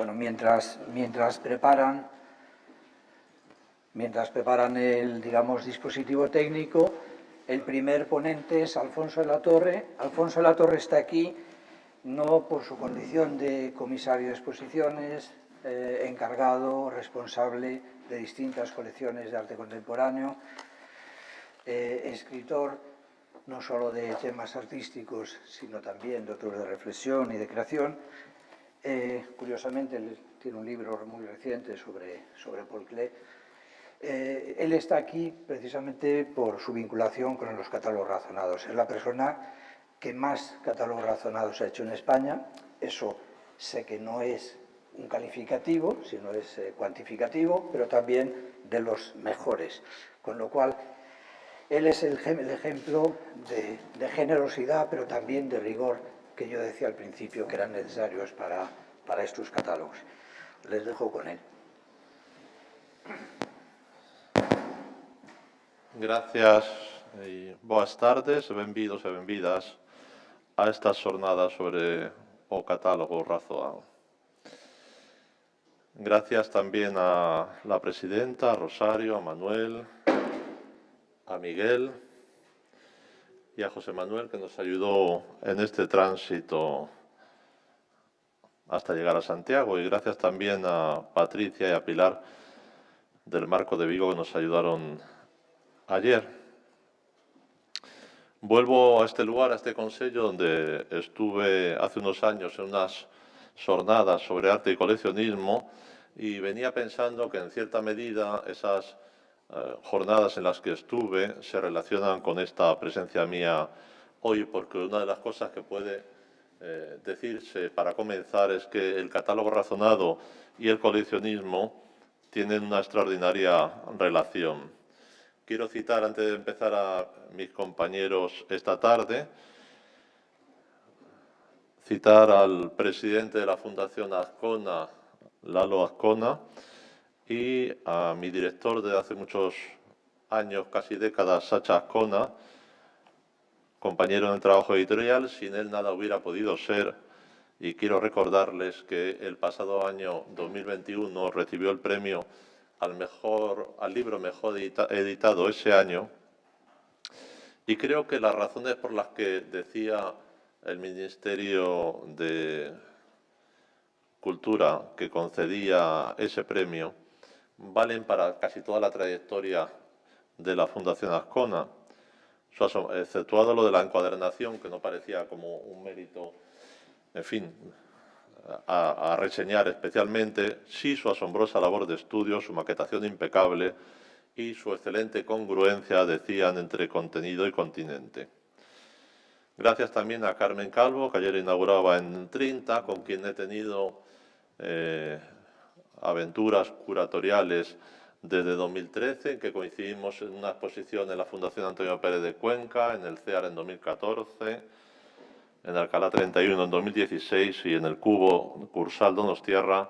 Bueno, mientras preparan el, digamos, dispositivo técnico, el primer ponente es Alfonso de la Torre. Alfonso de la Torre está aquí no por su condición de comisario de exposiciones, encargado, responsable de distintas colecciones de arte contemporáneo, escritor no solo de temas artísticos, sino también de otros de reflexión y de creación. Curiosamente, él tiene un libro muy reciente sobre Paul Klee. Él está aquí precisamente por su vinculación con los catálogos razonados. Es la persona que más catálogos razonados ha hecho en España. Eso sé que no es un calificativo, sino es cuantificativo, pero también de los mejores. Con lo cual, él es el ejemplo de generosidad, pero también de rigor que yo decía al principio que eran necesarios para estos catálogos. Les dejo con él. Gracias e boas tardes, benvidos e benvidas a estas xornadas sobre o catálogo razoado. Gracias también a la presidenta, a Rosario, a Manuel, a Miguel y a José Manuel, que nos ayudó en este tránsito hasta llegar a Santiago. Y gracias también a Patricia y a Pilar del Marco de Vigo, que nos ayudaron ayer. Vuelvo a este lugar, a este consello, donde estuve hace unos años en unas jornadas sobre arte y coleccionismo, y venía pensando que en cierta medida esas jornadas en las que estuve se relacionan con esta presencia mía hoy, porque una de las cosas que puede decirse para comenzar es que el catálogo razonado y el coleccionismo tienen una extraordinaria relación. Quiero citar, antes de empezar, a mis compañeros esta tarde, citar al presidente de la Fundación Azcona, Lalo Azcona, y a mi director de hace muchos años, casi décadas, Sacha Azcona, compañero en el trabajo editorial. Sin él nada hubiera podido ser, y quiero recordarles que el pasado año 2021 recibió el premio al libro mejor editado ese año, y creo que las razones por las que decía el Ministerio de Cultura que concedía ese premio valen para casi toda la trayectoria de la Fundación Azcona, exceptuado lo de la encuadernación, que no parecía como un mérito, en fin, a reseñar especialmente, sí su asombrosa labor de estudio, su maquetación impecable y su excelente congruencia, decían, entre contenido y continente. Gracias también a Carmen Calvo, que ayer inauguraba en 30, con quien he tenido aventuras curatoriales desde 2013, en que coincidimos en una exposición en la Fundación Antonio Pérez de Cuenca, en el CEAR en 2014, en Alcalá 31 en 2016 y en el Cubo Cursal Donostiarra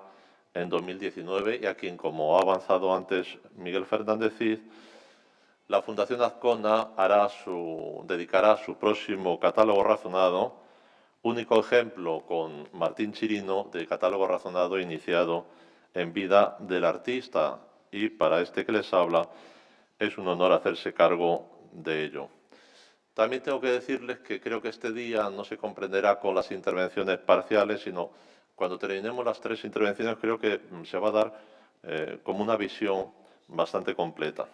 en 2019, y a quien, como ha avanzado antes Miguel Fernández Cid, la Fundación Azcona dedicará su próximo catálogo razonado, único ejemplo con Martín Chirino de catálogo razonado iniciado en vida del artista, y para este que les habla es un honor hacerse cargo de ello. También tengo que decirles que creo que este día no se comprenderá con las intervenciones parciales, sino cuando terminemos las 3 intervenciones creo que se va a dar como una visión bastante completa.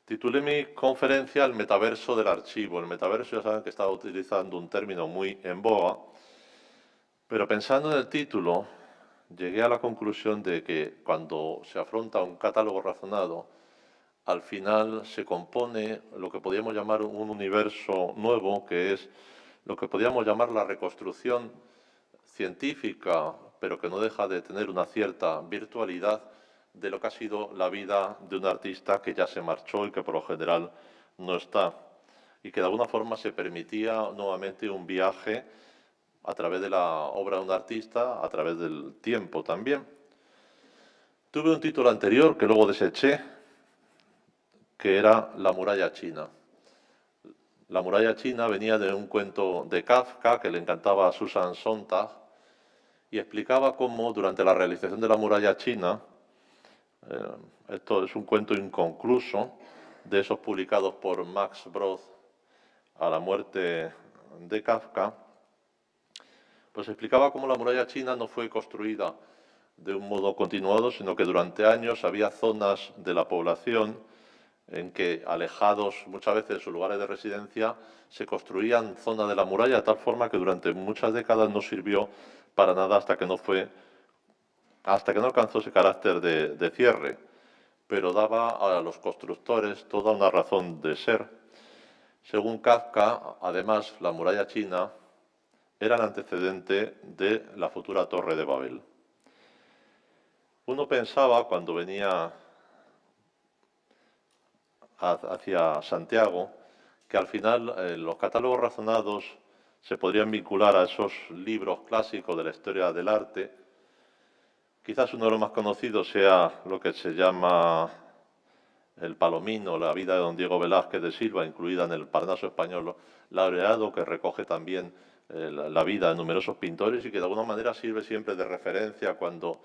Titulé mi conferencia El metaverso del archivo. El metaverso, ya saben que estaba utilizando un término muy en boga, pero pensando en el título llegué a la conclusión de que cuando se afronta un catálogo razonado, al final se compone lo que podríamos llamar un universo nuevo, que es lo que podríamos llamar la reconstrucción científica, pero que no deja de tener una cierta virtualidad, de lo que ha sido la vida de un artista que ya se marchó y que por lo general no está, y que de alguna forma se permitía nuevamente un viaje a través de la obra de un artista, a través del tiempo también. Tuve un título anterior que luego deseché, que era La muralla china. La muralla china venía de un cuento de Kafka que le encantaba a Susan Sontag, y explicaba cómo durante la realización de la muralla china, esto es un cuento inconcluso, de esos publicados por Max Brod a la muerte de Kafka, pues explicaba cómo la muralla china no fue construida de un modo continuado, sino que durante años había zonas de la población en que, alejados muchas veces de sus lugares de residencia, se construían zonas de la muralla de tal forma que durante muchas décadas no sirvió para nada hasta que no alcanzó ese carácter de cierre, pero daba a los constructores toda una razón de ser. Según Kafka, además, la muralla china era el antecedente de la futura Torre de Babel. Uno pensaba, cuando venía hacia Santiago, que al final los catálogos razonados se podrían vincular a esos libros clásicos de la historia del arte. Quizás uno de los más conocidos sea lo que se llama El Palomino, la vida de don Diego Velázquez de Silva, incluida en el Parnaso español laureado, que recoge también la vida de numerosos pintores y que de alguna manera sirve siempre de referencia cuando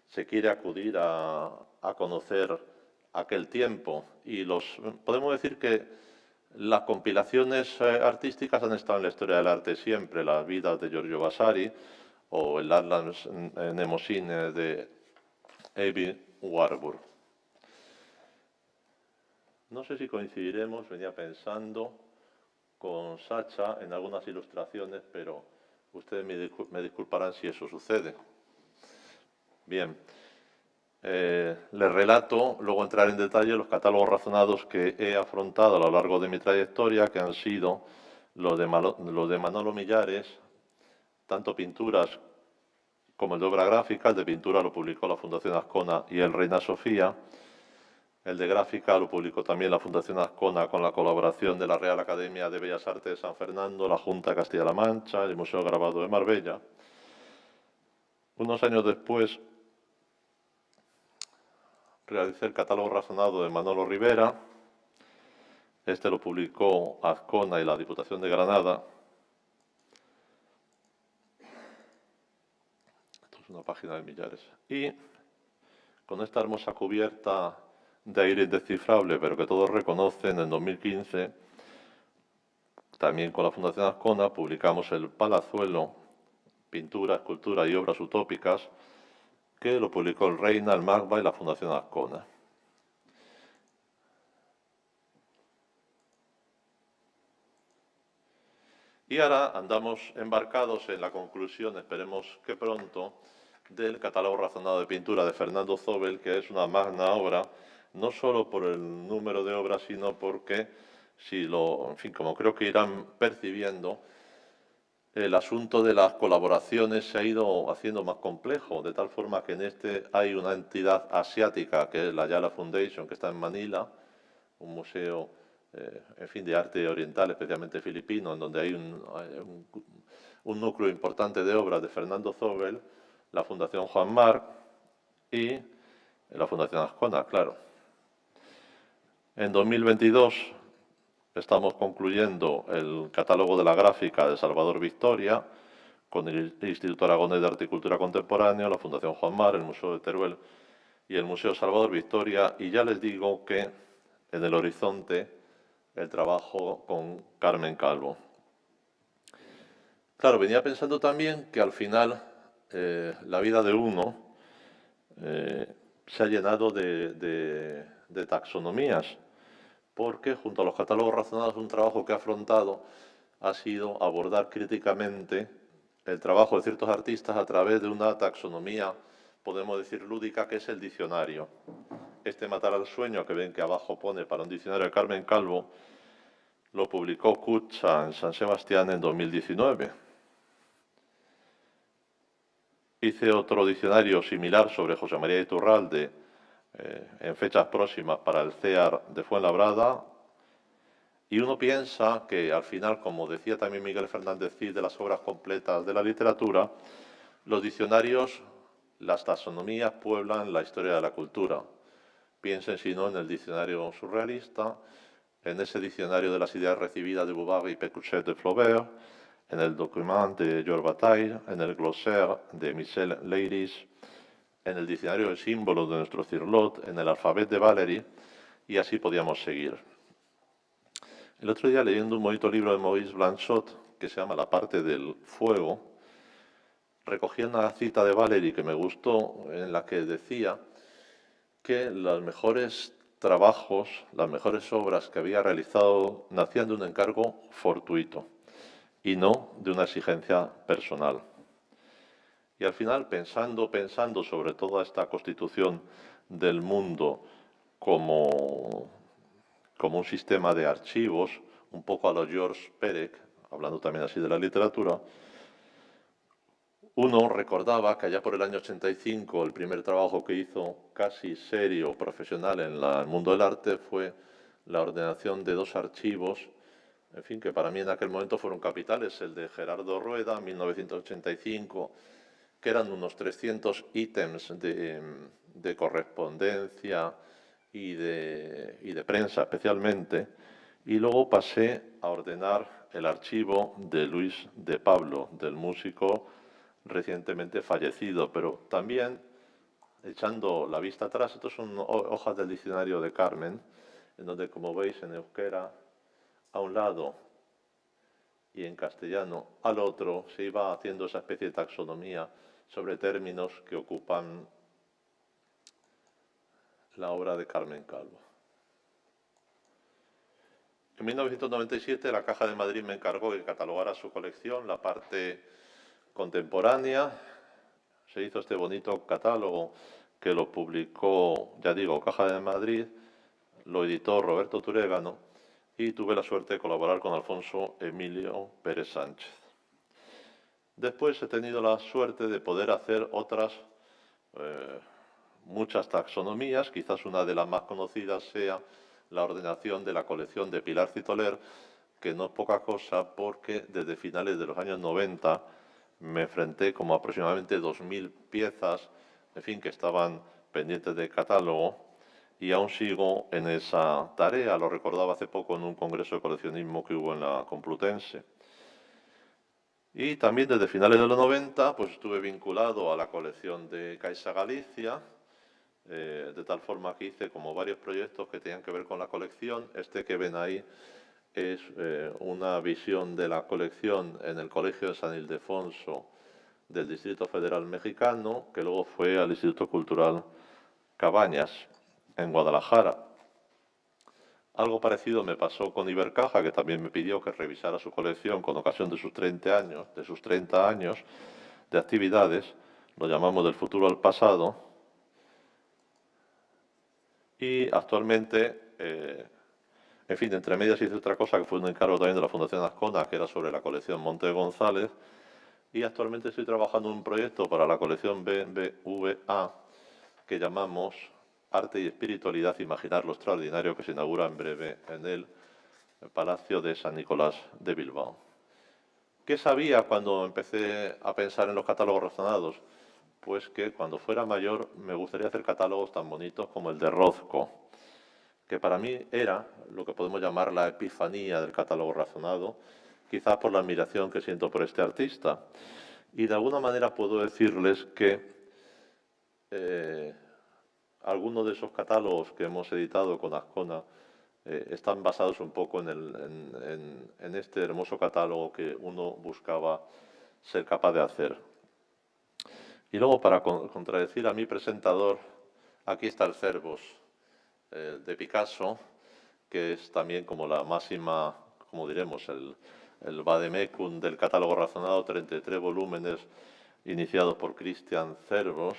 se quiere acudir a conocer aquel tiempo. Y podemos decir que las compilaciones artísticas han estado en la historia del arte siempre, las vidas de Giorgio Vasari o el Atlas Mnemosyne de Aby Warburg. No sé si coincidiremos, venía pensando, con Sacha en algunas ilustraciones, pero ustedes me disculparán si eso sucede. Bien, les relato, luego entrar en detalle, los catálogos razonados que he afrontado a lo largo de mi trayectoria, que han sido los de Manolo Millares, tanto pinturas como el de obra gráfica. El de pintura lo publicó la Fundación Azcona y el Reina Sofía. El de gráfica lo publicó también la Fundación Azcona con la colaboración de la Real Academia de Bellas Artes de San Fernando, la Junta de Castilla-La Mancha, el Museo Grabado de Marbella. Unos años después realicé el catálogo razonado de Manolo Rivera. Este lo publicó Azcona y la Diputación de Granada. Esto es una página de Millares. Y con esta hermosa cubierta de aire indescifrable, pero que todos reconocen, en 2015, también con la Fundación Azcona, publicamos el Palazuelo, Pintura, Escultura y Obras Utópicas, que lo publicó el Reina, el MACBA y la Fundación Azcona. Y ahora andamos embarcados en la conclusión, esperemos que pronto, del catálogo razonado de pintura de Fernando Zobel, que es una magna obra, no solo por el número de obras, sino porque, en fin, como creo que irán percibiendo, el asunto de las colaboraciones se ha ido haciendo más complejo, de tal forma que en este hay una entidad asiática, que es la Ayala Foundation, que está en Manila, un museo, en fin, de arte oriental, especialmente filipino, en donde hay un núcleo importante de obras de Fernando Zobel, la Fundación Juan Marc y la Fundación Azcona, claro. En 2022 estamos concluyendo el catálogo de la gráfica de Salvador Victoria, con el Instituto Aragonés de Arte y Cultura Contemporánea, la Fundación Juan Marc, el Museo de Teruel y el Museo Salvador Victoria, y ya les digo que en el horizonte el trabajo con Carmen Calvo. Claro, venía pensando también que al final la vida de uno se ha llenado de taxonomías, porque junto a los catálogos razonados un trabajo que he afrontado ha sido abordar críticamente el trabajo de ciertos artistas a través de una taxonomía, podemos decir lúdica, que es el diccionario. Este Matar al sueño, que ven que abajo pone para un diccionario de Carmen Calvo, lo publicó Kutxa en San Sebastián en 2019. Hice otro diccionario similar sobre José María Iturralde en fechas próximas para el CEAR de Fuenlabrada, y uno piensa que al final, como decía también Miguel Fernández Cid de las obras completas de la literatura, los diccionarios, las taxonomías pueblan la historia de la cultura. Piensen, si no, en el diccionario surrealista, en ese diccionario de las ideas recibidas de Bourbage y Pécuchet de Flaubert, en el Document de Georges Bataille, en el Glossaire de Michel Leiris, en el Diccionario de Símbolos de nuestro Cirlot, en el Alfabet de Valéry, y así podíamos seguir. El otro día, leyendo un bonito libro de Maurice Blanchot, que se llama La parte del fuego, recogí una cita de Valéry que me gustó, en la que decía que los mejores trabajos, las mejores obras que había realizado nacían de un encargo fortuito y no de una exigencia personal. Y al final, pensando sobre toda esta constitución del mundo como un sistema de archivos, un poco a lo George Perec, hablando también así de la literatura, uno recordaba que allá por el año 85 el primer trabajo que hizo casi serio, profesional en el mundo del arte fue la ordenación de dos archivos, en fin, que para mí en aquel momento fueron capitales, el de Gerardo Rueda, 1985, que eran unos 300 ítems de correspondencia y de prensa especialmente, y luego pasé a ordenar el archivo de Luis de Pablo, del músico recientemente fallecido, pero también, echando la vista atrás, estas son hojas del diccionario de Carmen, en donde, como veis, en euskera a un lado y en castellano al otro, se iba haciendo esa especie de taxonomía sobre términos que ocupan la obra de Carmen Calvo. En 1997 la Caja de Madrid me encargó que catalogara su colección, la parte contemporánea. Se hizo este bonito catálogo que lo publicó, ya digo, Caja de Madrid, lo editó Roberto Turégano y tuve la suerte de colaborar con Alfonso Emilio Pérez Sánchez. Después he tenido la suerte de poder hacer otras muchas taxonomías, quizás una de las más conocidas sea la ordenación de la colección de Pilar Citoler, que no es poca cosa porque desde finales de los años 90 me enfrenté como aproximadamente 2.000 piezas, en fin, que estaban pendientes de catálogo, y aún sigo en esa tarea. Lo recordaba hace poco en un congreso de coleccionismo que hubo en la Complutense. Y también desde finales de los 90 pues estuve vinculado a la colección de Caixa Galicia, de tal forma que hice como varios proyectos que tenían que ver con la colección. Este que ven ahí es una visión de la colección en el Colegio de San Ildefonso del Distrito Federal Mexicano, que luego fue al Instituto Cultural Cabañas, en Guadalajara. Algo parecido me pasó con Ibercaja, que también me pidió que revisara su colección con ocasión de sus 30 años de actividades, lo llamamos del futuro al pasado, y actualmente, en fin, entre medias hice otra cosa que fue un encargo también de la Fundación Azcona, que era sobre la colección Monte González, y actualmente estoy trabajando en un proyecto para la colección BBVA que llamamos Arte y Espiritualidad, Imaginar lo Extraordinario, que se inaugura en breve en el Palacio de San Nicolás de Bilbao. ¿Qué sabía cuando empecé a pensar en los catálogos razonados? Pues que cuando fuera mayor me gustaría hacer catálogos tan bonitos como el de Rothko, que para mí era lo que podemos llamar la epifanía del catálogo razonado, quizás por la admiración que siento por este artista. Y de alguna manera puedo decirles que algunos de esos catálogos que hemos editado con Azcona están basados un poco en este hermoso catálogo que uno buscaba ser capaz de hacer. Y luego, para contradecir a mi presentador, aquí está el Cervos de Picasso, que es también como la máxima, como diremos, el vademecum del catálogo razonado, 33 volúmenes iniciados por Christian Cervos,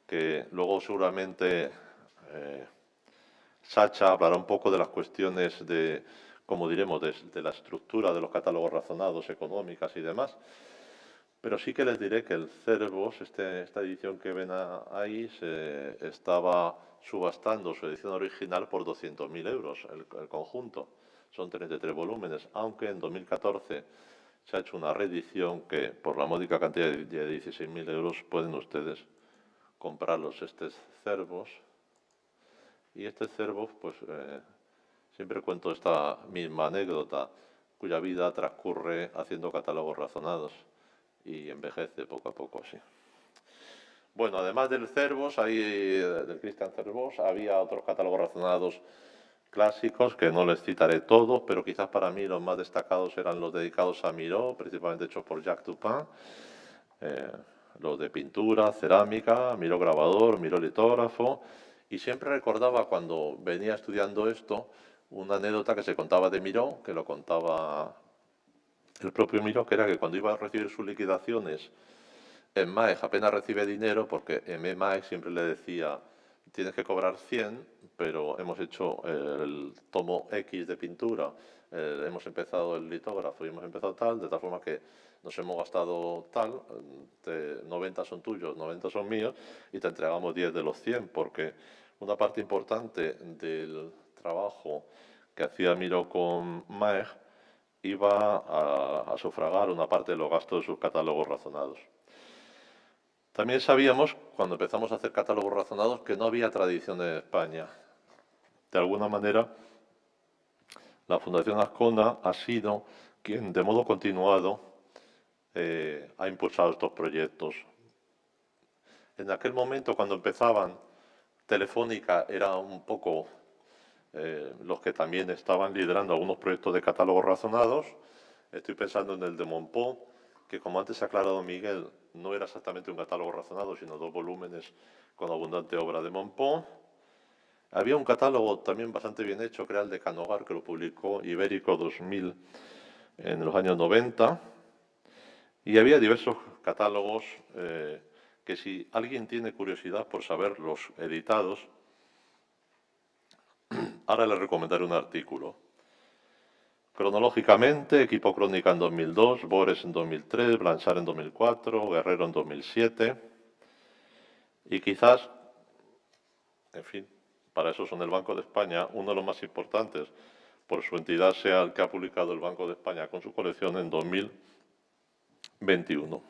que luego seguramente Sacha hablará un poco de las cuestiones de, como diremos, de la estructura de los catálogos razonados, económicas y demás. Pero sí que les diré que el Cervos, esta edición que ven ahí, se estaba subastando su edición original por 200.000 euros, el conjunto. Son 33 volúmenes, aunque en 2014 se ha hecho una reedición que por la módica cantidad de 16.000 euros pueden ustedes comprarlos, estos Cervos. Y este Cervos, pues siempre cuento esta misma anécdota. cuya vida transcurre haciendo catálogos razonados y envejece poco a poco, sí. Bueno, además del Cervos, del Christian Cervos, había otros catálogos razonados clásicos que no les citaré todos, pero quizás para mí los más destacados eran los dedicados a Miró, principalmente hechos por Jacques Dupin, los de pintura, cerámica, Miró grabador, Miró litógrafo, y siempre recordaba cuando venía estudiando esto una anécdota que se contaba de Miró, que lo contaba el propio Miró, que era que cuando iba a recibir sus liquidaciones en Maeg apenas recibe dinero porque en Maeg siempre le decía tienes que cobrar 100, pero hemos hecho el tomo X de pintura, hemos empezado el litógrafo y hemos empezado tal, de tal forma que nos hemos gastado tal, 90 son tuyos, 90 son míos, y te entregamos 10 de los 100, porque una parte importante del trabajo que hacía Miró con Maeg iba a sufragar una parte de los gastos de sus catálogos razonados. También sabíamos, cuando empezamos a hacer catálogos razonados, que no había tradición en España. De alguna manera, la Fundación Azcona ha sido quien, de modo continuado, ha impulsado estos proyectos. En aquel momento, cuando empezaban, Telefónica era un poco los que también estaban liderando algunos proyectos de catálogos razonados. Estoy pensando en el de Montpó, que como antes ha aclarado Miguel, no era exactamente un catálogo razonado, sino 2 volúmenes con abundante obra de Montpó. Había un catálogo también bastante bien hecho, que era el de Canogar, que lo publicó Ibérico 2000 en los años 90. Y había diversos catálogos que si alguien tiene curiosidad por saber los editados, ahora le recomendaré un artículo. Cronológicamente, Equipo Crónica en 2002, Bores en 2003, Blanchard en 2004, Guerrero en 2007. Y quizás, en fin, para eso son el Banco de España, uno de los más importantes, por su entidad, sea el que ha publicado el Banco de España con su colección en 2021.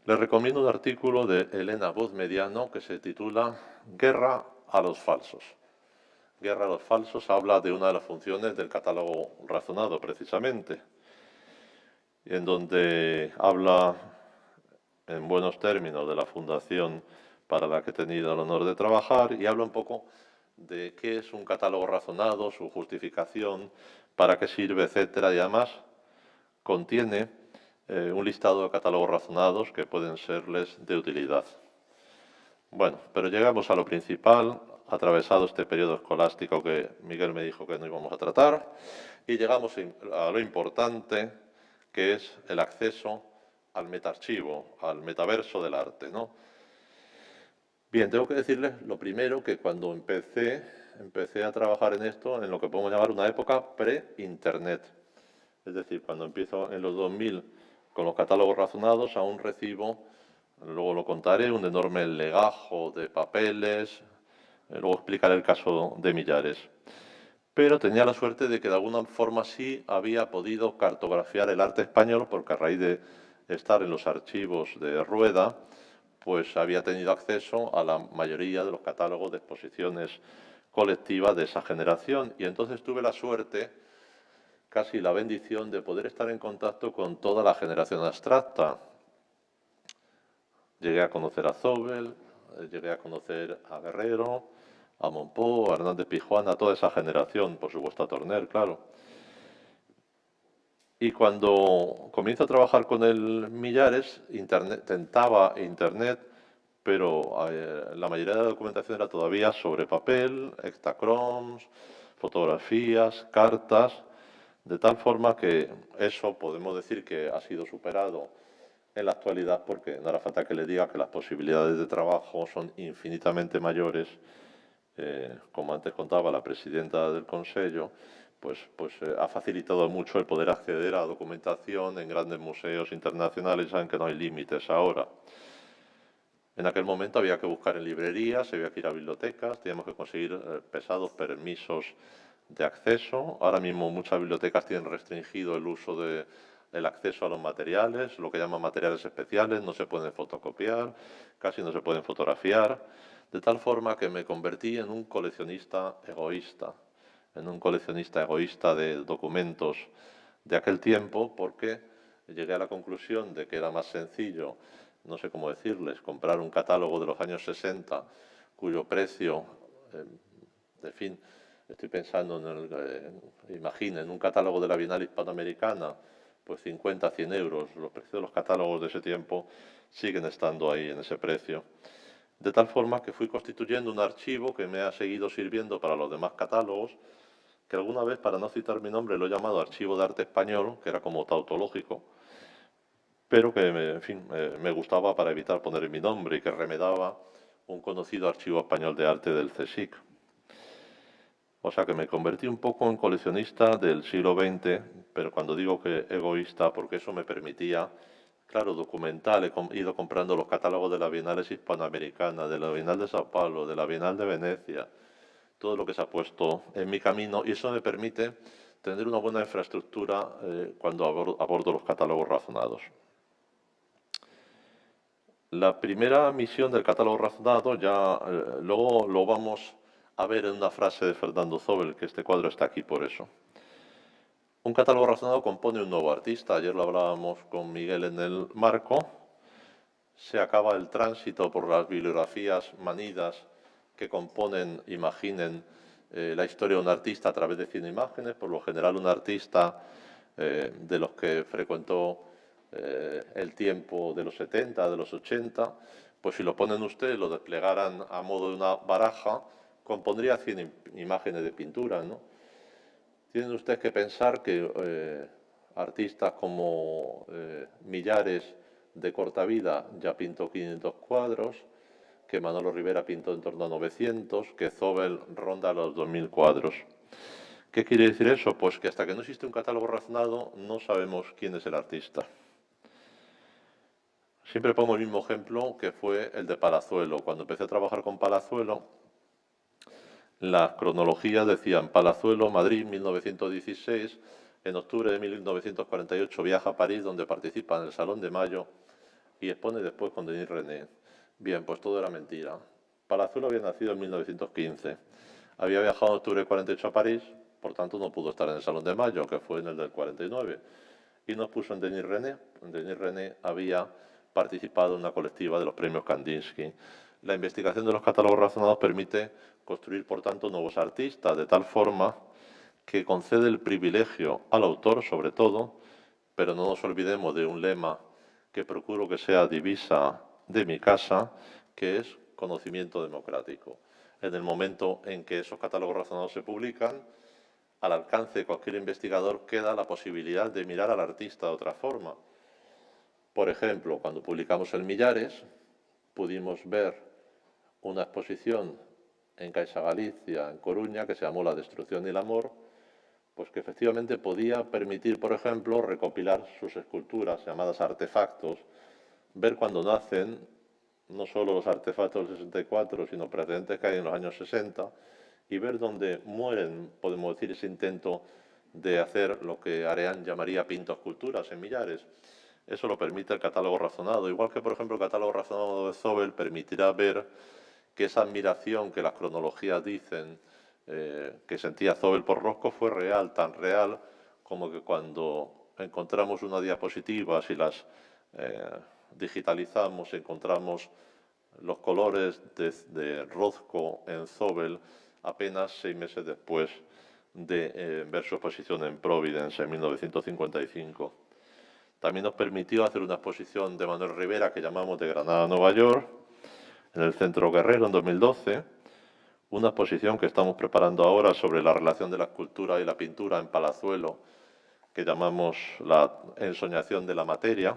Les recomiendo un artículo de Elena Voz Mediano que se titula Guerra a los falsos. Guerra a los falsos habla de una de las funciones del catálogo razonado, precisamente, en donde habla en buenos términos de la fundación para la que he tenido el honor de trabajar y habla un poco de qué es un catálogo razonado, su justificación, para qué sirve, etcétera, y además contiene un listado de catálogos razonados que pueden serles de utilidad. Bueno, pero llegamos a lo principal, atravesado este periodo escolástico que Miguel me dijo que no íbamos a tratar, y llegamos a lo importante, que es el acceso al metaarchivo, al metaverso del arte, ¿no? Bien, tengo que decirles lo primero, que cuando empecé a trabajar en esto, en lo que podemos llamar una época pre-internet. Es decir, cuando empiezo en los 2000 con los catálogos razonados, aún recibo, luego lo contaré, un enorme legajo de papeles, luego explicaré el caso de Millares. Pero tenía la suerte de que de alguna forma sí había podido cartografiar el arte español, porque a raíz de estar en los archivos de Rueda, pues había tenido acceso a la mayoría de los catálogos de exposiciones colectivas de esa generación. Y entonces tuve la suerte, casi la bendición, de poder estar en contacto con toda la generación abstracta. Llegué a conocer a Zobel, llegué a conocer a Guerrero, a Montpó, a Hernández Pijuán, a toda esa generación, por supuesto a Torner, claro. Y cuando comienzo a trabajar con el Millares, tentaba Internet, pero la mayoría de la documentación era todavía sobre papel, hextachromes, fotografías, cartas, de tal forma que eso podemos decir que ha sido superado en la actualidad, porque no hará falta que le diga que las posibilidades de trabajo son infinitamente mayores. Como antes contaba la presidenta del Consejo, pues ha facilitado mucho el poder acceder a documentación en grandes museos internacionales. Saben que no hay límites ahora. En aquel momento había que buscar en librerías, había que ir a bibliotecas, teníamos que conseguir pesados permisos de acceso. Ahora mismo muchas bibliotecas tienen restringido el uso del acceso a los materiales, lo que llaman materiales especiales, no se pueden fotocopiar, casi no se pueden fotografiar, de tal forma que me convertí en un coleccionista egoísta de documentos de aquel tiempo, porque llegué a la conclusión de que era más sencillo, no sé cómo decirles, comprar un catálogo de los años 60, cuyo precio, en fin, estoy pensando imaginen, un catálogo de la Bienal Hispanoamericana, pues 50, 100 euros. Los precios de los catálogos de ese tiempo siguen estando ahí en ese precio. De tal forma que fui constituyendo un archivo que me ha seguido sirviendo para los demás catálogos, que alguna vez, para no citar mi nombre, lo he llamado Archivo de Arte Español, que era como tautológico, pero que, en fin, me gustaba para evitar poner mi nombre y que remedaba un conocido archivo español de arte del CSIC. O sea que me convertí un poco en coleccionista del siglo XX, pero cuando digo que egoísta, porque eso me permitía, claro, documental. He ido comprando los catálogos de las Bienales Hispanoamericanas, de la Bienal de Sao Paulo, de la Bienal de Venecia, todo lo que se ha puesto en mi camino, y eso me permite tener una buena infraestructura cuando abordo los catálogos razonados. La primera misión del catálogo razonado ya luego lo vamos a ver en una frase de Fernando Zobel, que este cuadro está aquí por eso. Un catálogo razonado compone un nuevo artista. Ayer lo hablábamos con Miguel en el marco. Se acaba el tránsito por las bibliografías manidas que componen, imaginen, la historia de un artista a través de 100 imágenes. Por lo general, un artista de los que frecuentó el tiempo de los 70, de los 80, pues si lo ponen ustedes, lo desplegaran a modo de una baraja, compondría 100 imágenes de pintura, ¿no? Tienen ustedes que pensar que artistas como Millares de corta vida ya pintó 500 cuadros, que Manolo Rivera pintó en torno a 900, que Zobel ronda los 2000 cuadros. ¿Qué quiere decir eso? Pues que hasta que no existe un catálogo razonado no sabemos quién es el artista. Siempre pongo el mismo ejemplo, que fue el de Palazuelo. Cuando empecé a trabajar con Palazuelo, las cronologías decían Palazuelo, Madrid, 1916, en octubre de 1948 viaja a París, donde participa en el Salón de Mayo y expone después con Denis René. Bien, pues todo era mentira. Palazuelo había nacido en 1915, había viajado en octubre del 48 a París, por tanto no pudo estar en el Salón de Mayo, que fue en el del 49, y nos puso en Denis René. Denis René había participado en una colectiva de los premios Kandinsky. La investigación de los catálogos razonados permite construir, por tanto, nuevos artistas, de tal forma que concede el privilegio al autor, sobre todo, pero no nos olvidemos de un lema que procuro que sea divisa de mi casa, que es conocimiento democrático. En el momento en que esos catálogos razonados se publican, al alcance de cualquier investigador queda la posibilidad de mirar al artista de otra forma. Por ejemplo, cuando publicamos el Millares, pudimos ver una exposición en Caixa Galicia, en Coruña, que se llamó La destrucción y el amor, pues que efectivamente podía permitir, por ejemplo, recopilar sus esculturas llamadas artefactos, ver cuándo nacen, no solo los artefactos del 64, sino precedentes que hay en los años 60, y ver dónde mueren, podemos decir, ese intento de hacer lo que Areán llamaría pintoesculturas en Millares. Eso lo permite el catálogo razonado, igual que, por ejemplo, el catálogo razonado de Zobel permitirá ver que esa admiración que las cronologías dicen que sentía Zobel por Rosco fue real, tan real como que cuando encontramos unas diapositivas y las digitalizamos, encontramos los colores de Rothko en Zobel apenas 6 meses después de ver su exposición en Providence en 1955. También nos permitió hacer una exposición de Manuel Rivera que llamamos De Granada a Nueva York, en el Centro Guerrero en 2012, una exposición que estamos preparando ahora sobre la relación de la escultura y la pintura en Palazuelo, que llamamos La ensoñación de la materia.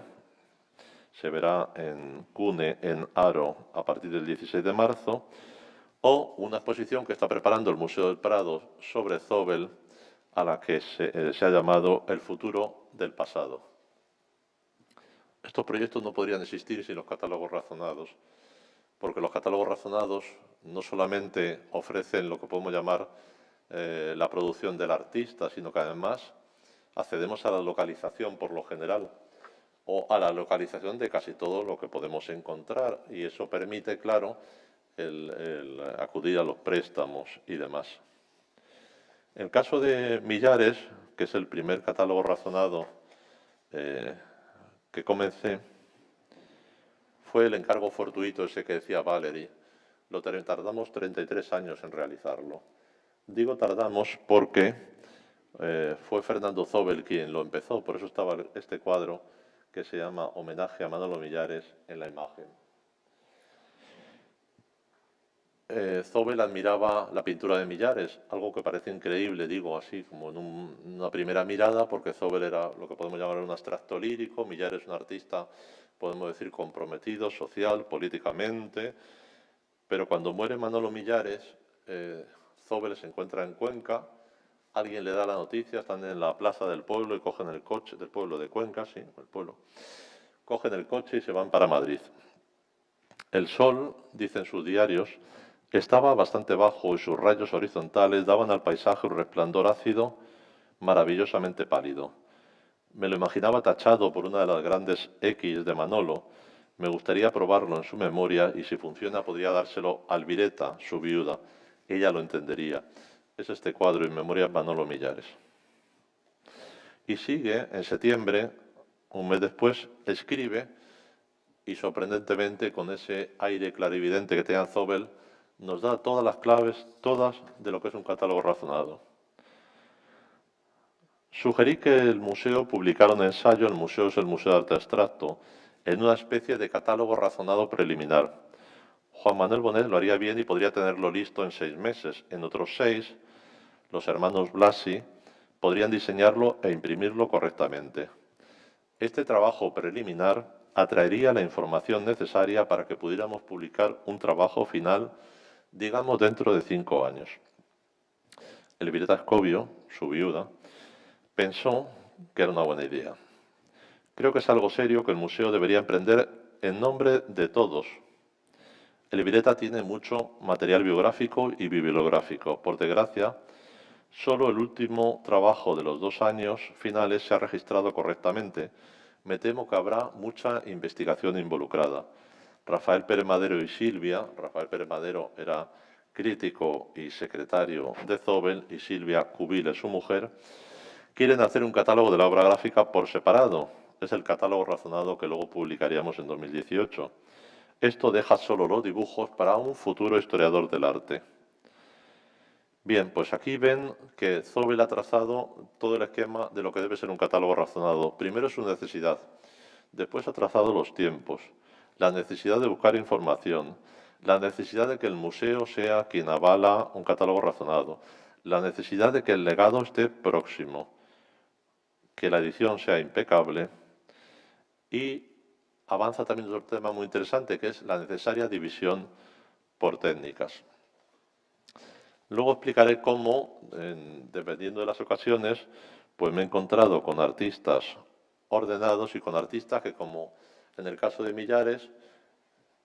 Se verá en Cune, en Haro, a partir del 16 de marzo, o una exposición que está preparando el Museo del Prado sobre Zobel, a la que se ha llamado El futuro del pasado. Estos proyectos no podrían existir sin los catálogos razonados, porque los catálogos razonados no solamente ofrecen lo que podemos llamar la producción del artista, sino que además accedemos a la localización por lo general, o a la localización de casi todo lo que podemos encontrar, y eso permite, claro, el acudir a los préstamos y demás. En el caso de Millares, que es el primer catálogo razonado que comencé, fue el encargo fortuito ese que decía Valery. Tardamos 33 años en realizarlo. Digo tardamos porque fue Fernando Zóbel quien lo empezó, por eso estaba este cuadro que se llama Homenaje a Manolo Millares en la imagen. Zóbel admiraba la pintura de Millares, algo que parece increíble, digo así, como en una primera mirada, porque Zóbel era lo que podemos llamar un abstracto lírico, Millares un artista, podemos decir, comprometido social, políticamente, pero cuando muere Manolo Millares, Zóbel se encuentra en Cuenca, alguien le da la noticia, están en la plaza del pueblo y cogen el coche, del pueblo de Cuenca, sí, el pueblo, cogen el coche y se van para Madrid. El sol, dicen sus diarios, estaba bastante bajo y sus rayos horizontales daban al paisaje un resplandor ácido maravillosamente pálido. Me lo imaginaba tachado por una de las grandes X de Manolo. Me gustaría probarlo en su memoria y si funciona podría dárselo a Alvireta, su viuda. Ella lo entendería. Es este cuadro en memoria de Manolo Millares. Y sigue, en septiembre, un mes después, escribe y sorprendentemente con ese aire clarividente que tenía Zóbel, nos da todas las claves, todas, de lo que es un catálogo razonado. Sugerí que el museo publicara un ensayo, el museo es el Museo de Arte Abstracto, en una especie de catálogo razonado preliminar. Juan Manuel Bonet lo haría bien y podría tenerlo listo en 6 meses. En otros 6, los hermanos Blasi podrían diseñarlo e imprimirlo correctamente. Este trabajo preliminar atraería la información necesaria para que pudiéramos publicar un trabajo final, digamos, dentro de 5 años. Elvireta Escobio, su viuda, pensó que era una buena idea. Creo que es algo serio que el museo debería emprender en nombre de todos. Elvireta tiene mucho material biográfico y bibliográfico. Por desgracia, solo el último trabajo de los 2 años finales se ha registrado correctamente. Me temo que habrá mucha investigación involucrada. Rafael Pérez Madero y Silvia, Rafael Pérez Madero era crítico y secretario de Zóbel y Silvia Cubile, su mujer, quieren hacer un catálogo de la obra gráfica por separado. Es el catálogo razonado que luego publicaríamos en 2018. Esto deja solo los dibujos para un futuro historiador del arte. Bien, pues aquí ven que Zóbel ha trazado todo el esquema de lo que debe ser un catálogo razonado. Primero su necesidad, después ha trazado los tiempos, la necesidad de buscar información, la necesidad de que el museo sea quien avala un catálogo razonado, la necesidad de que el legado esté próximo, que la edición sea impecable y avanza también otro tema muy interesante que es la necesaria división por técnicas. Luego explicaré cómo, dependiendo de las ocasiones, pues me he encontrado con artistas ordenados y con artistas que, como en el caso de Millares,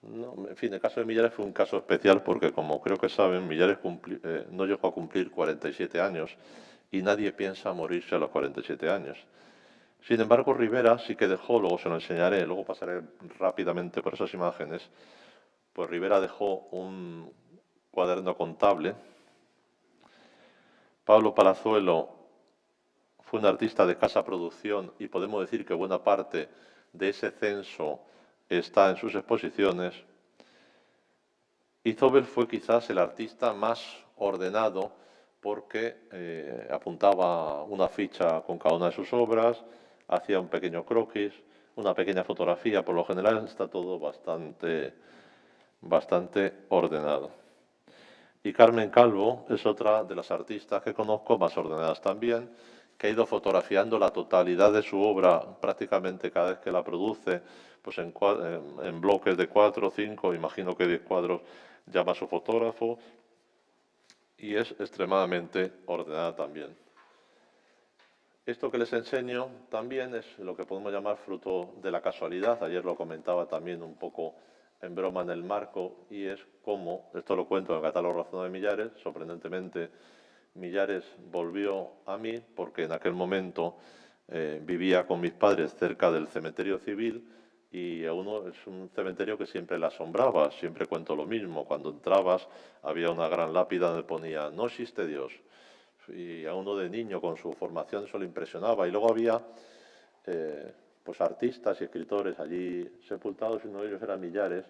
en fin, el caso de Millares fue un caso especial porque, como creo que saben, Millares no llegó a cumplir 47 años y nadie piensa morirse a los 47 años. Sin embargo, Rivera sí que dejó, luego se lo enseñaré, luego pasaré rápidamente por esas imágenes, pues Rivera dejó un cuaderno contable. Pablo Palazuelo fue un artista de escasa producción y podemos decir que buena parte de ese censo está en sus exposiciones. Y Zóbel fue quizás el artista más ordenado porque apuntaba una ficha con cada una de sus obras, hacía un pequeño croquis, una pequeña fotografía. Por lo general está todo bastante ordenado. Y Carmen Calvo es otra de las artistas que conozco más ordenadas también, que ha ido fotografiando la totalidad de su obra prácticamente cada vez que la produce, pues en bloques de 4 o 5, imagino que 10 cuadros llama a su fotógrafo, y es extremadamente ordenada también. Esto que les enseño también es lo que podemos llamar fruto de la casualidad. Ayer lo comentaba también un poco en broma en el marco, y es cómo, esto lo cuento en el catálogo razonado de Millares, sorprendentemente Millares volvió a mí porque en aquel momento vivía con mis padres cerca del cementerio civil y es un cementerio que siempre le asombraba, siempre cuento lo mismo, cuando entrabas había una gran lápida donde ponía "No existe Dios", y a uno de niño con su formación eso le impresionaba. Y luego había pues artistas y escritores allí sepultados, y uno de ellos era Millares,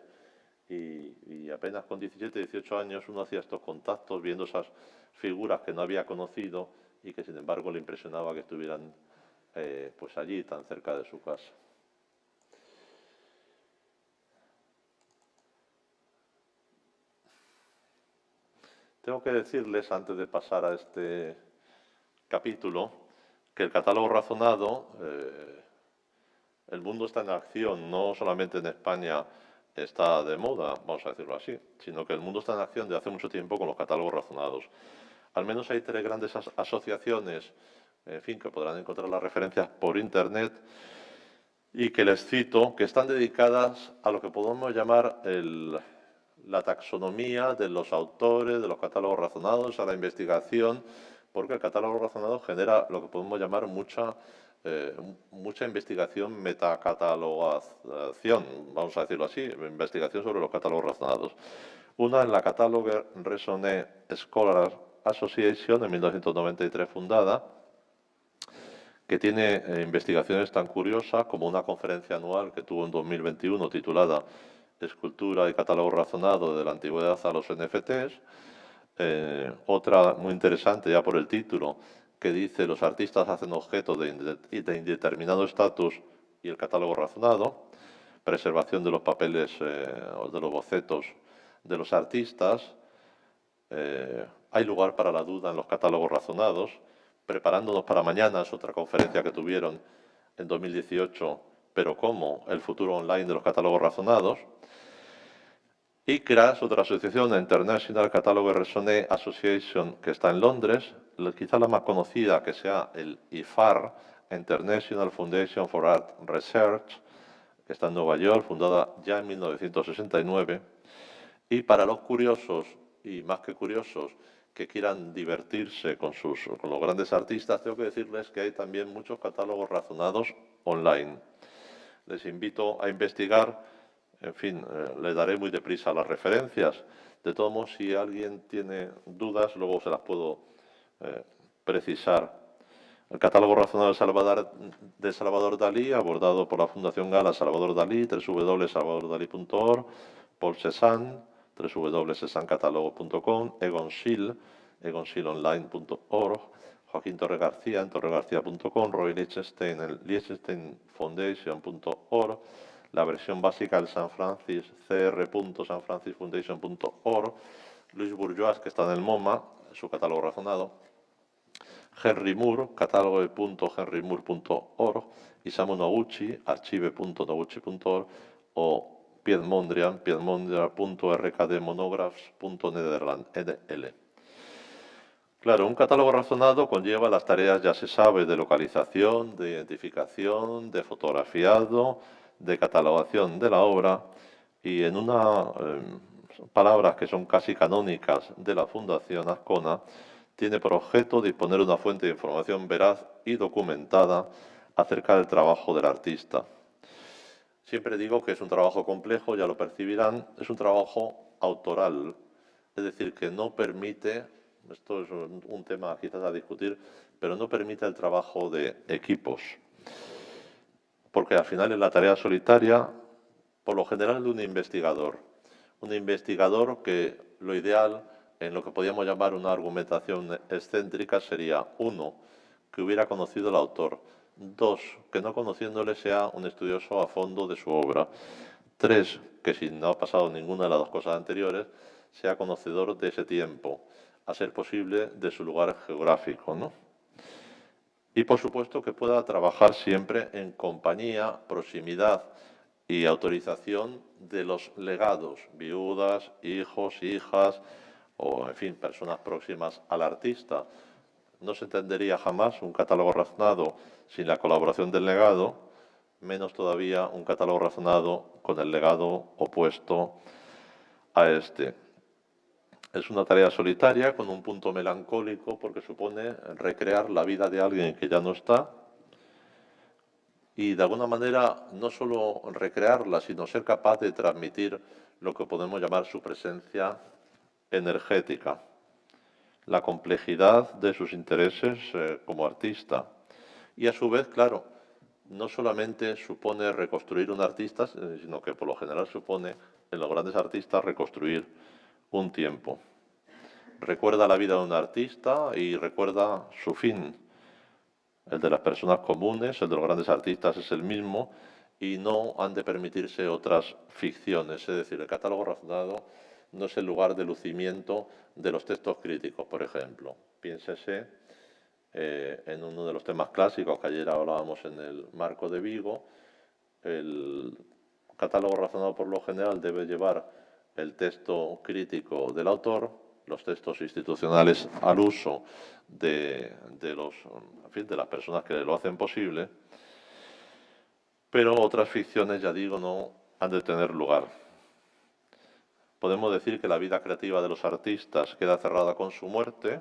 y apenas con 17, 18 años uno hacía estos contactos viendo esas figuras que no había conocido y que sin embargo le impresionaba que estuvieran pues allí tan cerca de su casa. Tengo que decirles, antes de pasar a este capítulo, que el catálogo razonado, el mundo está en acción, no solamente en España está de moda, vamos a decirlo así, sino que el mundo está en acción desde hace mucho tiempo con los catálogos razonados. Al menos hay 3 grandes asociaciones, en fin, que podrán encontrar las referencias por Internet, y que les cito, que están dedicadas a lo que podemos llamar la taxonomía de los autores, de los catálogos razonados, a la investigación, porque el catálogo razonado genera lo que podemos llamar mucha investigación, metacatalogación, vamos a decirlo así, investigación sobre los catálogos razonados. Una en la Catalogue Raisonné Scholars Association, en 1993 fundada, que tiene investigaciones tan curiosas como una conferencia anual que tuvo en 2021 titulada Escultura y catálogo razonado de la antigüedad a los NFTs. Otra muy interesante ya por el título, que dice los artistas hacen objeto de indeterminado estatus y el catálogo razonado, preservación de los papeles o de los bocetos de los artistas, hay lugar para la duda en los catálogos razonados, preparándonos para mañana, es otra conferencia que tuvieron en 2018, pero como el futuro online de los catálogos razonados. Y CRAS, otra asociación, la International Catalogue Raisonné Association, que está en Londres, quizá la más conocida, que sea el IFAR, International Foundation for Art Research, que está en Nueva York, fundada ya en 1969. Y para los curiosos, y más que curiosos, que quieran divertirse con los grandes artistas, tengo que decirles que hay también muchos catálogos razonados online. Les invito a investigar. En fin, le daré muy deprisa las referencias. De todos modos, si alguien tiene dudas, luego se las puedo precisar. El catálogo razonado de Salvador Dalí, abordado por la Fundación Gala Salvador Dalí, www.salvadordalí.org, Paul Cézanne, www.cézannecatalogo.com, Egon Schiele, egonschieleonline.org, Joaquín Torre García, en torregarcía.com, Roy Lichtenstein, en liechtensteinfoundation.org, la versión básica del San Francis, cr.sanfrancisfoundation.org, Luis Bourgeois, que está en el MoMA, su catálogo razonado, Henry Moore, catálogo.henrymoore.org, Isamu Noguchi, archive.noguchi.org, o Piet Mondrian, piedmondrian.rkdmonographs.nl. Claro, un catálogo razonado conlleva las tareas, ya se sabe, de localización, de identificación, de fotografiado, de catalogación de la obra, y en palabras que son casi canónicas de la Fundación Azcona, tiene por objeto disponer de una fuente de información veraz y documentada acerca del trabajo del artista. Siempre digo que es un trabajo complejo, ya lo percibirán, es un trabajo autoral, es decir, que no permite, esto es un tema quizás a discutir, pero no permite el trabajo de equipos, porque al final es la tarea solitaria, por lo general, de un investigador que lo ideal, en lo que podríamos llamar una argumentación excéntrica, sería 1, que hubiera conocido al autor; 2, que no conociéndole sea un estudioso a fondo de su obra; 3, que si no ha pasado ninguna de las 2 cosas anteriores, sea conocedor de ese tiempo, a ser posible de su lugar geográfico, ¿no? Y por supuesto que pueda trabajar siempre en compañía, proximidad y autorización de los legados, viudas, hijos, hijas, o en fin, personas próximas al artista. No se entendería jamás un catálogo razonado sin la colaboración del legado, menos todavía un catálogo razonado con el legado opuesto a este. Es una tarea solitaria con un punto melancólico porque supone recrear la vida de alguien que ya no está y de alguna manera no solo recrearla, sino ser capaz de transmitir lo que podemos llamar su presencia energética. la complejidad de sus intereses como artista. Y a su vez, claro, no solamente supone reconstruir un artista, sino que por lo general supone en los grandes artistas reconstruir un tiempo. Recuerda la vida de un artista y recuerda su fin. El de las personas comunes, el de los grandes artistas es el mismo y no han de permitirse otras ficciones. Es decir, el catálogo razonado no es el lugar de lucimiento de los textos críticos, por ejemplo. Piénsese en uno de los temas clásicos que ayer hablábamos en el marco de Vigo. El catálogo razonado por lo general debe llevar el texto crítico del autor, los textos institucionales al uso de las personas que lo hacen posible, pero otras ficciones, ya digo, no han de tener lugar. Podemos decir que la vida creativa de los artistas queda cerrada con su muerte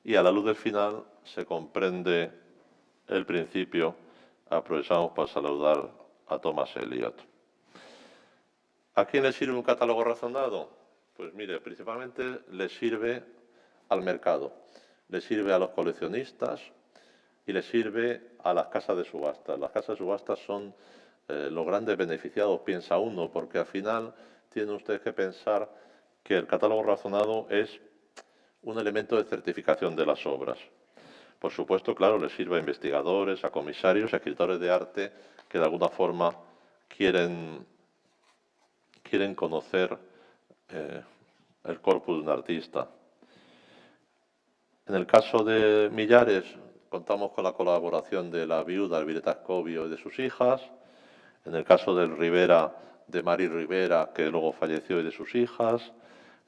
y a la luz del final se comprende el principio. Aprovechamos para saludar a Thomas Eliot. ¿A quién le sirve un catálogo razonado? Pues mire, principalmente le sirve al mercado, le sirve a los coleccionistas y le sirve a las casas de subastas. Las casas de subastas son los grandes beneficiados, piensa uno, porque al final tienen ustedes que pensar que el catálogo razonado es un elemento de certificación de las obras. Por supuesto, claro, les sirve a investigadores, a comisarios, a escritores de arte que de alguna forma quieren conocer el corpus de un artista. En el caso de Millares, contamos con la colaboración de la viuda Elvireta Escobio y de sus hijas. En el caso del Rivera, de Mari Rivera, que luego falleció, y de sus hijas.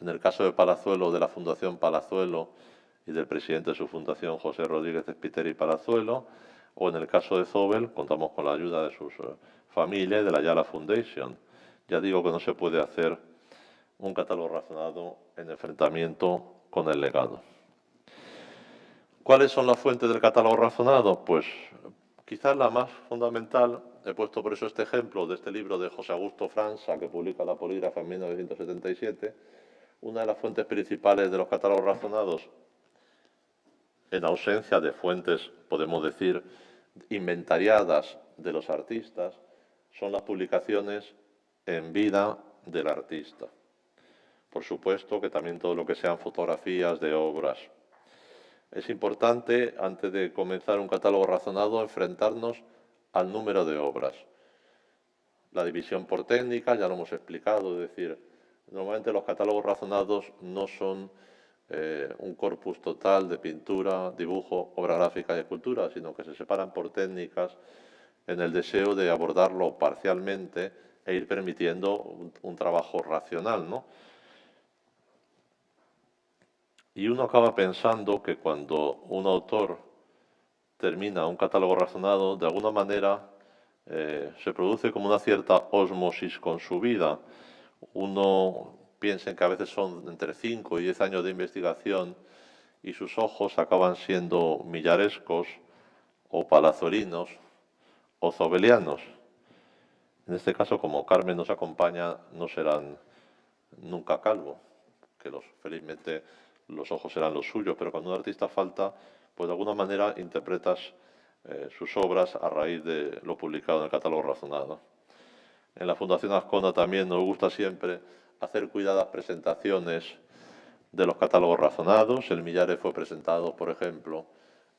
En el caso de Palazuelo, de la Fundación Palazuelo y del presidente de su fundación, José Rodríguez Espiteri Palazuelo. O en el caso de Zobel, contamos con la ayuda de sus familias y de la Ayala Foundation. Ya digo que no se puede hacer un catálogo razonado en enfrentamiento con el legado. ¿Cuáles son las fuentes del catálogo razonado? Pues quizás la más fundamental, he puesto por eso este ejemplo de este libro de José Augusto Franza, que publica La Polígrafa en 1977, una de las fuentes principales de los catálogos razonados, en ausencia de fuentes, podemos decir, inventariadas de los artistas, son las publicaciones en vida del artista. Por supuesto que también todo lo que sean fotografías de obras. Es importante, antes de comenzar un catálogo razonado, enfrentarnos al número de obras. La división por técnica, ya lo hemos explicado, es decir, normalmente los catálogos razonados no son un corpus total de pintura, dibujo, obra gráfica y escultura, sino que se separan por técnicas en el deseo de abordarlo parcialmente e ir permitiendo un trabajo racional, ¿no? Y uno acaba pensando que cuando un autor termina un catálogo razonado, de alguna manera se produce como una cierta ósmosis con su vida. Uno piensa en que a veces son entre 5 y 10 años de investigación y sus ojos acaban siendo millarescos o palazolinos o zobelianos. En este caso, como Carmen nos acompaña, no serán nunca calvo, que felizmente los ojos serán los suyos, pero cuando un artista falta, pues de alguna manera interpretas sus obras a raíz de lo publicado en el catálogo razonado. En la Fundación Azcona también nos gusta siempre hacer cuidadas presentaciones de los catálogos razonados. El Millares fue presentado, por ejemplo,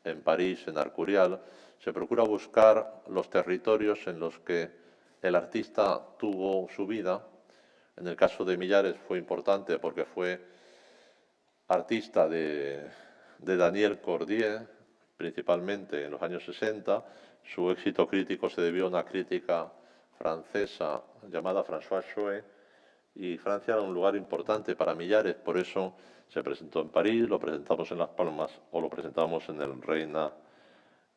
en París, en Arcurial. Se procura buscar los territorios en los que el artista tuvo su vida. En el caso de Millares fue importante porque fue artista de Daniel Cordier, principalmente en los años 60. Su éxito crítico se debió a una crítica francesa llamada François Choët, y Francia era un lugar importante para Millares, por eso se presentó en París, lo presentamos en Las Palmas o lo presentamos en el Reina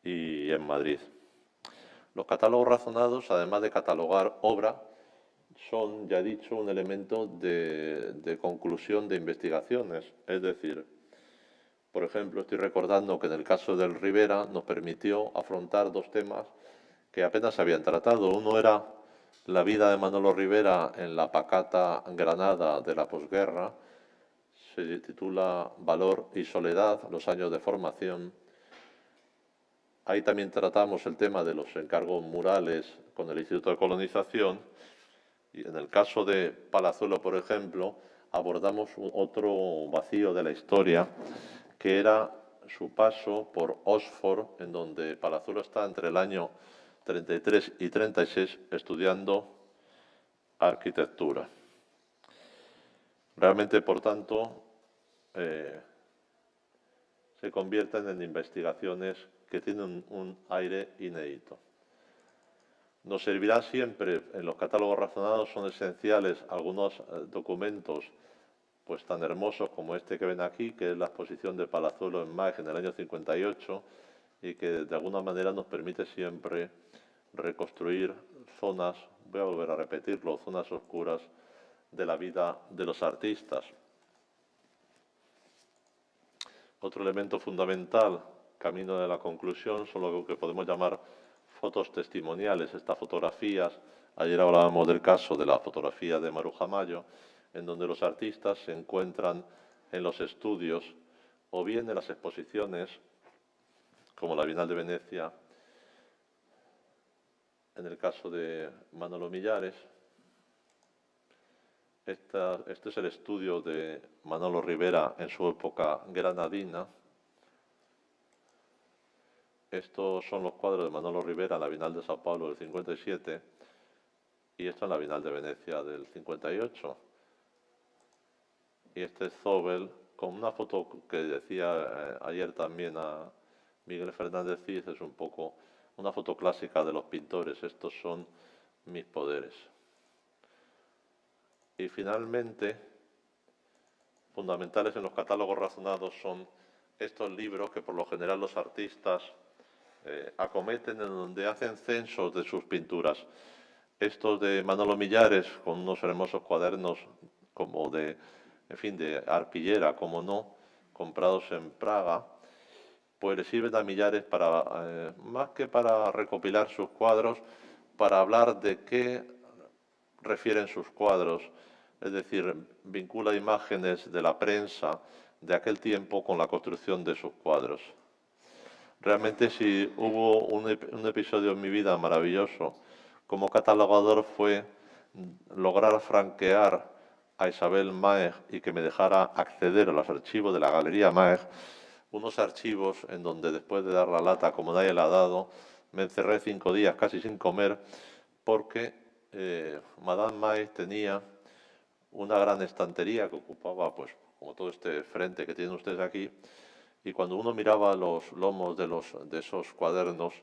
y en Madrid. Los catálogos razonados, además de catalogar obra, son, ya he dicho, un elemento de conclusión de investigaciones. Es decir, por ejemplo, estoy recordando que en el caso del Rivera nos permitió afrontar dos temas que apenas se habían tratado. Uno era la vida de Manolo Rivera en la pacata Granada de la posguerra. se titula Valor y Soledad, los años de formación. Ahí también tratamos el tema de los encargos murales con el Instituto de Colonización. Y en el caso de Palazuelo, por ejemplo, abordamos otro vacío de la historia, que era su paso por Oxford, en donde Palazuelo está entre el año 33 y 36 estudiando arquitectura. Realmente, por tanto, se convierten en investigaciones que tienen un aire inédito. Nos servirá siempre, en los catálogos razonados son esenciales algunos documentos pues tan hermosos como este que ven aquí, que es la exposición de Palazuelo en Maig en el año 58 y que de alguna manera nos permite siempre reconstruir zonas, voy a volver a repetirlo, zonas oscuras de la vida de los artistas. Otro elemento fundamental, camino de la conclusión, son lo que podemos llamar fotos testimoniales. Estas fotografías, ayer hablábamos del caso de la fotografía de Maruja Mayo, en donde los artistas se encuentran en los estudios o bien en las exposiciones, como la Bienal de Venecia, en el caso de Manolo Millares. Este es el estudio de Manolo Rivera en su época granadina. Estos son los cuadros de Manolo Rivera en la Bienal de Sao Paulo del 57 y esto en la Bienal de Venecia del 58. Y este es Zobel con una foto que decía ayer también a Miguel Fernández Cid, es un poco una foto clásica de los pintores. Estos son mis poderes. Y finalmente, fundamentales en los catálogos razonados son estos libros que por lo general los artistas acometen, en donde hacen censos de sus pinturas. Estos de Manolo Millares, con unos hermosos cuadernos como de, en fin, de arpillera, como no, comprados en Praga, pues le sirven a Millares para, más que para recopilar sus cuadros, para hablar de qué refieren sus cuadros, es decir, vincula imágenes de la prensa de aquel tiempo con la construcción de sus cuadros. Realmente, si hubo un episodio en mi vida maravilloso como catalogador, fue lograr franquear a Isabel Maeg y que me dejara acceder a los archivos de la Galería Maeg, unos archivos en donde después de dar la lata como nadie la ha dado, me encerré 5 días casi sin comer porque Madame Maeg tenía una gran estantería que ocupaba, pues, como todo este frente que tienen ustedes aquí, y cuando uno miraba los lomos de esos cuadernos,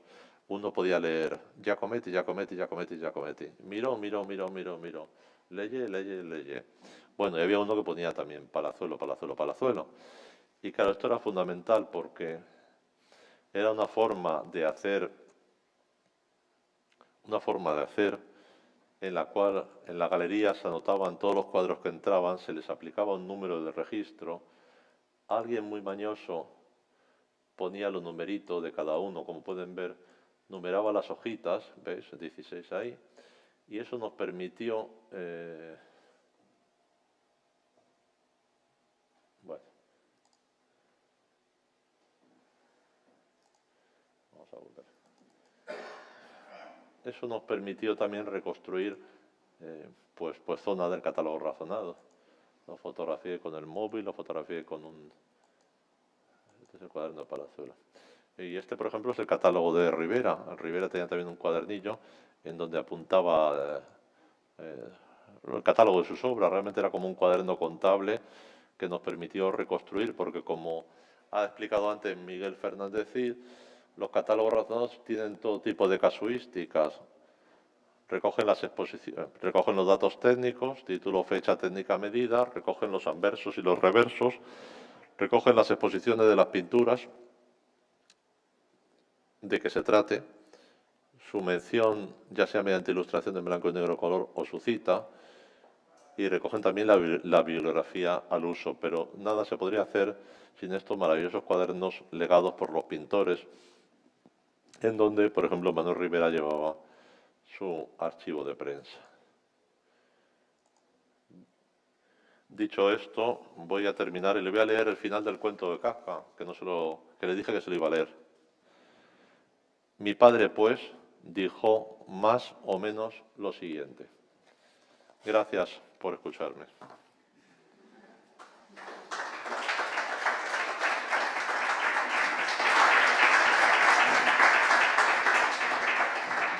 uno podía leer Giacometti, Giacometti, Giacometti, Giacometti. Miró, leye. Bueno, y había uno que ponía también Palazuelo, Palazuelo, Palazuelo. Y claro, esto era fundamental porque era una forma de hacer en la cual en la galería se anotaban todos los cuadros que entraban, se les aplicaba un número de registro. Alguien muy mañoso ponía los numeritos de cada uno, como pueden ver, numeraba las hojitas, ¿veis? 16 ahí, y eso nos permitió, bueno, vamos a volver. Eso nos permitió también reconstruir, pues zonas del catálogo razonado. Lo fotografié con el móvil, lo fotografié con un... Este es el cuaderno de Palazuelo. Y este, por ejemplo, es el catálogo de Rivera. Rivera tenía también un cuadernillo en donde apuntaba el catálogo de sus obras. Realmente era como un cuaderno contable que nos permitió reconstruir, porque como ha explicado antes Miguel Fernández Cid, los catálogos razonados tienen todo tipo de casuísticas. Recogen los datos técnicos, título, fecha, técnica, medida, recogen los anversos y los reversos, recogen las exposiciones de las pinturas, de que se trate, su mención, ya sea mediante ilustración en blanco y negro color o su cita, y recogen también la bibliografía al uso, pero nada se podría hacer sin estos maravillosos cuadernos legados por los pintores, en donde, por ejemplo, Manuel Rivera llevaba su archivo de prensa. Dicho esto, voy a terminar y le voy a leer el final del cuento de Kafka, que le dije que se lo iba a leer. Mi padre, pues, dijo más o menos lo siguiente. Gracias por escucharme.